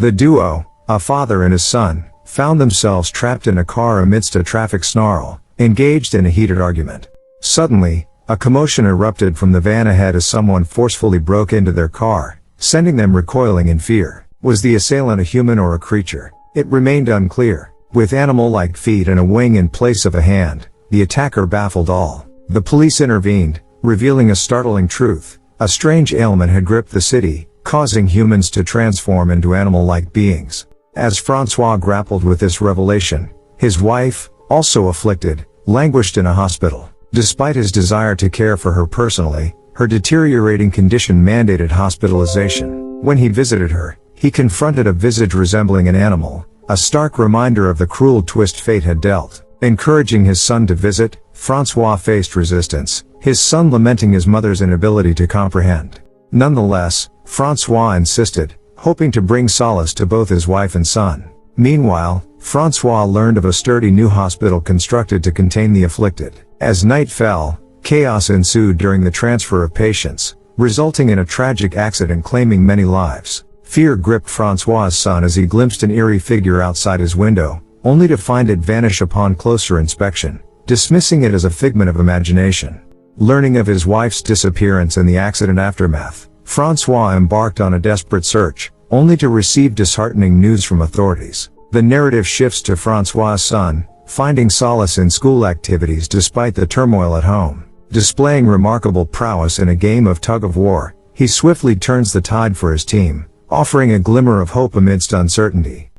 The duo, a father and his son, found themselves trapped in a car amidst a traffic snarl, engaged in a heated argument. Suddenly, a commotion erupted from the van ahead as someone forcefully broke into their car, sending them recoiling in fear. Was the assailant a human or a creature? It remained unclear. With animal-like feet and a wing in place of a hand, the attacker baffled all. The police intervened, revealing a startling truth. A strange ailment had gripped the city, causing humans to transform into animal-like beings. As François grappled with this revelation, his wife, also afflicted, languished in a hospital. Despite his desire to care for her personally, her deteriorating condition mandated hospitalization. When he visited her, he confronted a visage resembling an animal, a stark reminder of the cruel twist fate had dealt. Encouraging his son to visit, François faced resistance, his son lamenting his mother's inability to comprehend. Nonetheless, François insisted, hoping to bring solace to both his wife and son. Meanwhile, François learned of a sturdy new hospital constructed to contain the afflicted. As night fell, chaos ensued during the transfer of patients, resulting in a tragic accident claiming many lives. Fear gripped François' son as he glimpsed an eerie figure outside his window, only to find it vanish upon closer inspection, dismissing it as a figment of imagination. Learning of his wife's disappearance and the accident aftermath, François embarked on a desperate search, only to receive disheartening news from authorities. The narrative shifts to François' son, finding solace in school activities despite the turmoil at home. Displaying remarkable prowess in a game of tug-of-war, he swiftly turns the tide for his team, offering a glimmer of hope amidst uncertainty.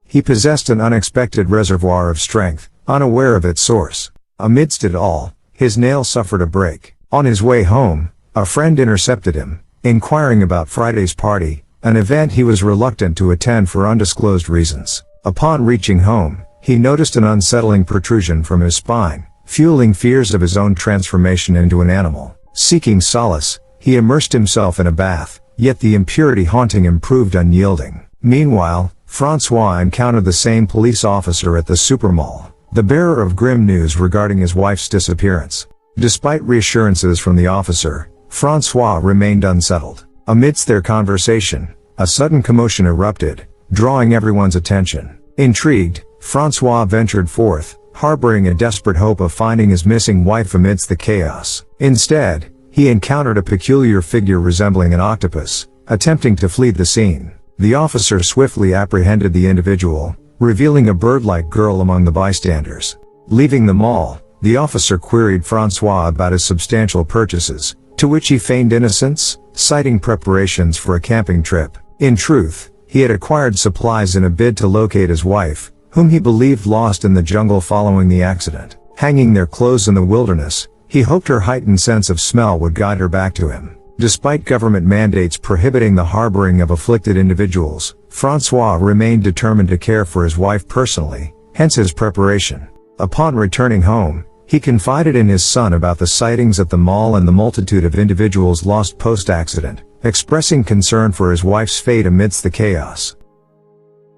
He possessed an unexpected reservoir of strength, unaware of its source. Amidst it all, his nail suffered a break. On his way home, a friend intercepted him, inquiring about Friday's party, an event he was reluctant to attend for undisclosed reasons. Upon reaching home, he noticed an unsettling protrusion from his spine, fueling fears of his own transformation into an animal. Seeking solace, he immersed himself in a bath, yet the impurity haunting him proved unyielding. Meanwhile, François encountered the same police officer at the supermall, the bearer of grim news regarding his wife's disappearance. Despite reassurances from the officer, François remained unsettled. Amidst their conversation, a sudden commotion erupted, drawing everyone's attention. Intrigued, François ventured forth, harboring a desperate hope of finding his missing wife amidst the chaos. Instead, he encountered a peculiar figure resembling an octopus, attempting to flee the scene. The officer swiftly apprehended the individual, revealing a bird-like girl among the bystanders. Leaving the mall, the officer queried François about his substantial purchases, to which he feigned innocence, citing preparations for a camping trip. In truth, he had acquired supplies in a bid to locate his wife, whom he believed lost in the jungle following the accident. Hanging their clothes in the wilderness, he hoped her heightened sense of smell would guide her back to him. Despite government mandates prohibiting the harboring of afflicted individuals, François remained determined to care for his wife personally, hence his preparation. Upon returning home, he confided in his son about the sightings at the mall and the multitude of individuals lost post-accident, expressing concern for his wife's fate amidst the chaos.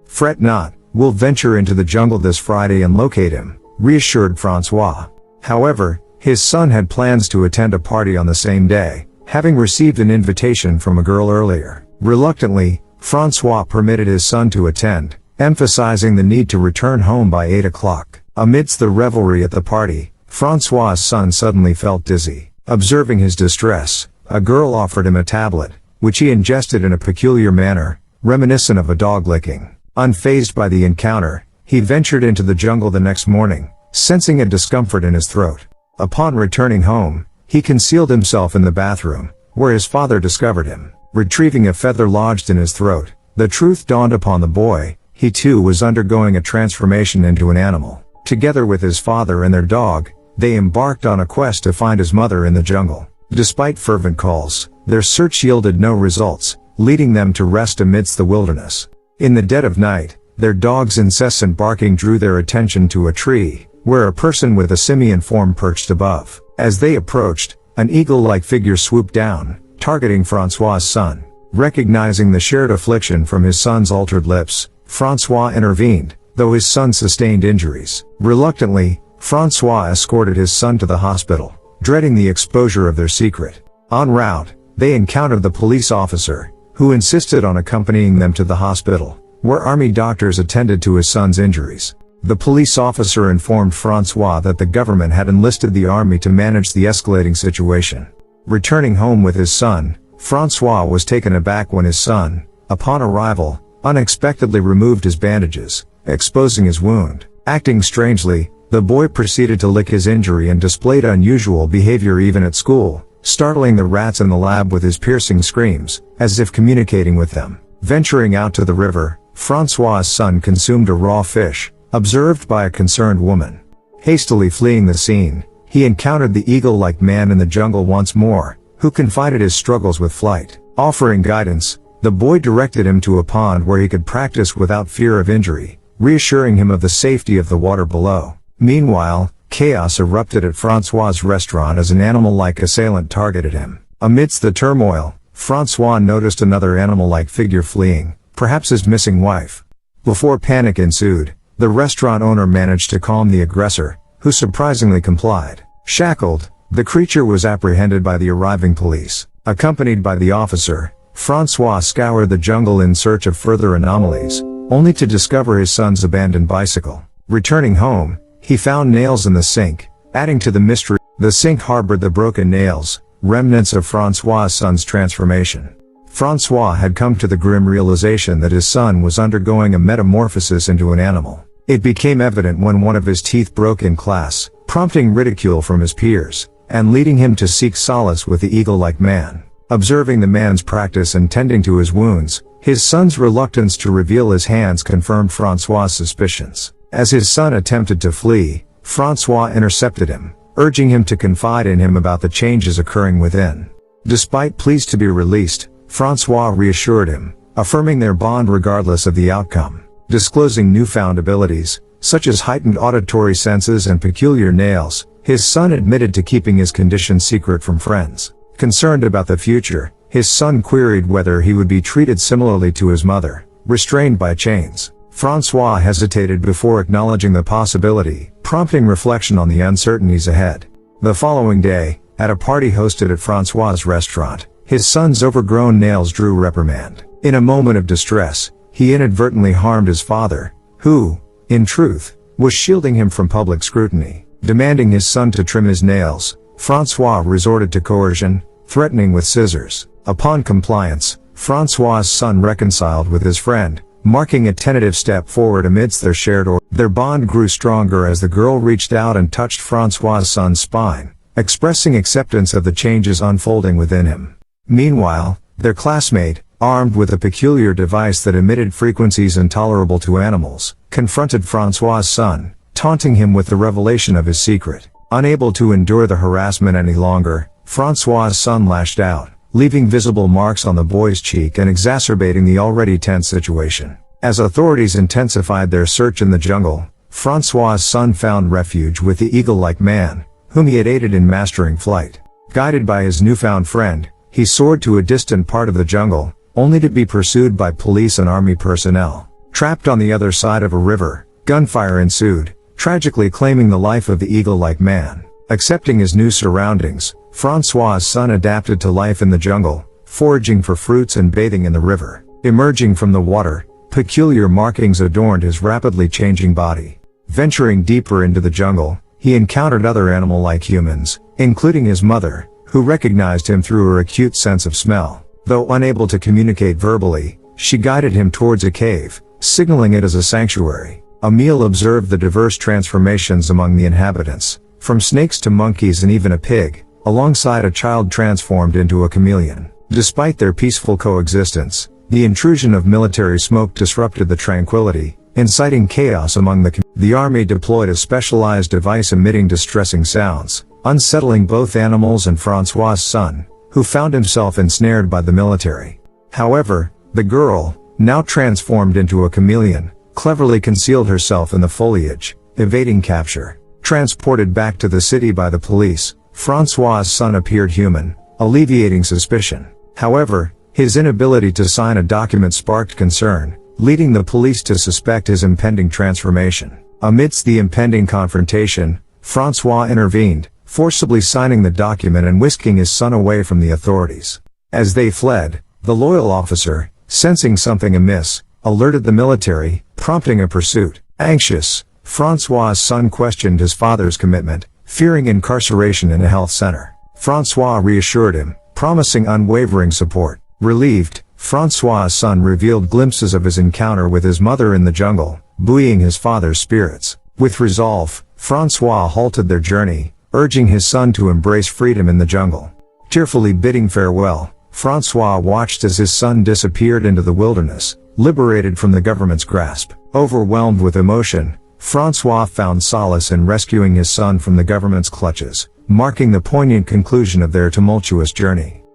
"Fret not, we'll venture into the jungle this Friday and locate him," reassured François. However, his son had plans to attend a party on the same day, having received an invitation from a girl earlier. Reluctantly, François permitted his son to attend, emphasizing the need to return home by 8 o'clock. Amidst the revelry at the party, François' son suddenly felt dizzy. Observing his distress, a girl offered him a tablet, which he ingested in a peculiar manner, reminiscent of a dog licking. Unfazed by the encounter, he ventured into the jungle the next morning, sensing a discomfort in his throat. Upon returning home, he concealed himself in the bathroom, where his father discovered him. Retrieving a feather lodged in his throat, the truth dawned upon the boy: he too was undergoing a transformation into an animal. Together with his father and their dog, they embarked on a quest to find his mother in the jungle. Despite fervent calls, their search yielded no results, leading them to rest amidst the wilderness. In the dead of night, their dog's incessant barking drew their attention to a tree, where a person with a simian form perched above. As they approached, an eagle-like figure swooped down, targeting François' son. Recognizing the shared affliction from his son's altered lips, François intervened, though his son sustained injuries. Reluctantly, François escorted his son to the hospital, dreading the exposure of their secret. En route, they encountered the police officer, who insisted on accompanying them to the hospital. where army doctors attended to his son's injuries. The police officer informed François that the government had enlisted the army to manage the escalating situation. Returning home with his son, François was taken aback when his son, upon arrival, unexpectedly removed his bandages, exposing his wound. Acting strangely, the boy proceeded to lick his injury and displayed unusual behavior even at school, startling the rats in the lab with his piercing screams, as if communicating with them. Venturing out to the river, François' son consumed a raw fish, observed by a concerned woman. Hastily fleeing the scene, he encountered the eagle-like man in the jungle once more, who confided his struggles with flight. Offering guidance, the boy directed him to a pond where he could practice without fear of injury, reassuring him of the safety of the water below. Meanwhile, chaos erupted at François' restaurant as an animal-like assailant targeted him. Amidst the turmoil, François noticed another animal-like figure fleeing, perhaps his missing wife. Before panic ensued, the restaurant owner managed to calm the aggressor, who surprisingly complied. Shackled, the creature was apprehended by the arriving police. Accompanied by the officer, François scoured the jungle in search of further anomalies, only to discover his son's abandoned bicycle. Returning home, he found nails in the sink, adding to the mystery. The sink harbored the broken nails, remnants of François' son's transformation. François had come to the grim realization that his son was undergoing a metamorphosis into an animal. It became evident when one of his teeth broke in class, prompting ridicule from his peers, and leading him to seek solace with the eagle-like man. Observing the man's practice and tending to his wounds, his son's reluctance to reveal his hands confirmed François' suspicions. As his son attempted to flee, François intercepted him, urging him to confide in him about the changes occurring within. Despite pleas to be released, François reassured him, affirming their bond regardless of the outcome. Disclosing newfound abilities, such as heightened auditory senses and peculiar nails, his son admitted to keeping his condition secret from friends. Concerned about the future, his son queried whether he would be treated similarly to his mother, restrained by chains. François hesitated before acknowledging the possibility, prompting reflection on the uncertainties ahead. The following day, at a party hosted at François' restaurant, his son's overgrown nails drew reprimand. In a moment of distress, he inadvertently harmed his father, who, in truth, was shielding him from public scrutiny. Demanding his son to trim his nails, François resorted to coercion, threatening with scissors. Upon compliance, François' son reconciled with his friend, marking a tentative step forward amidst their shared order. Their bond grew stronger as the girl reached out and touched François' son's spine, expressing acceptance of the changes unfolding within him. Meanwhile, their classmate, armed with a peculiar device that emitted frequencies intolerable to animals, confronted François' son, taunting him with the revelation of his secret. Unable to endure the harassment any longer, François' son lashed out, leaving visible marks on the boy's cheek and exacerbating the already tense situation. As authorities intensified their search in the jungle, François' son found refuge with the eagle-like man, whom he had aided in mastering flight. Guided by his newfound friend, he soared to a distant part of the jungle, only to be pursued by police and army personnel. Trapped on the other side of a river, gunfire ensued, tragically claiming the life of the eagle-like man. Accepting his new surroundings, François' son adapted to life in the jungle, foraging for fruits and bathing in the river. Emerging from the water, peculiar markings adorned his rapidly changing body. Venturing deeper into the jungle, he encountered other animal-like humans, including his mother, who recognized him through her acute sense of smell. Though unable to communicate verbally, she guided him towards a cave, signaling it as a sanctuary. Emile observed the diverse transformations among the inhabitants, from snakes to monkeys and even a pig, alongside a child transformed into a chameleon. Despite their peaceful coexistence, the intrusion of military smoke disrupted the tranquility, inciting chaos among the army deployed a specialized device emitting distressing sounds, unsettling both animals and François' son, who found himself ensnared by the military. However, the girl, now transformed into a chameleon, cleverly concealed herself in the foliage, evading capture. Transported back to the city by the police, François' son appeared human, alleviating suspicion. However, his inability to sign a document sparked concern, leading the police to suspect his impending transformation. Amidst the impending confrontation, François intervened, forcibly signing the document and whisking his son away from the authorities. As they fled, the loyal officer, sensing something amiss, alerted the military, prompting a pursuit. Anxious, François' son questioned his father's commitment, fearing incarceration in a health center. François reassured him, promising unwavering support. Relieved, François' son revealed glimpses of his encounter with his mother in the jungle, buoying his father's spirits. With resolve, François halted their journey, urging his son to embrace freedom in the jungle. Tearfully bidding farewell, François watched as his son disappeared into the wilderness, liberated from the government's grasp. Overwhelmed with emotion, François found solace in rescuing his son from the government's clutches, marking the poignant conclusion of their tumultuous journey.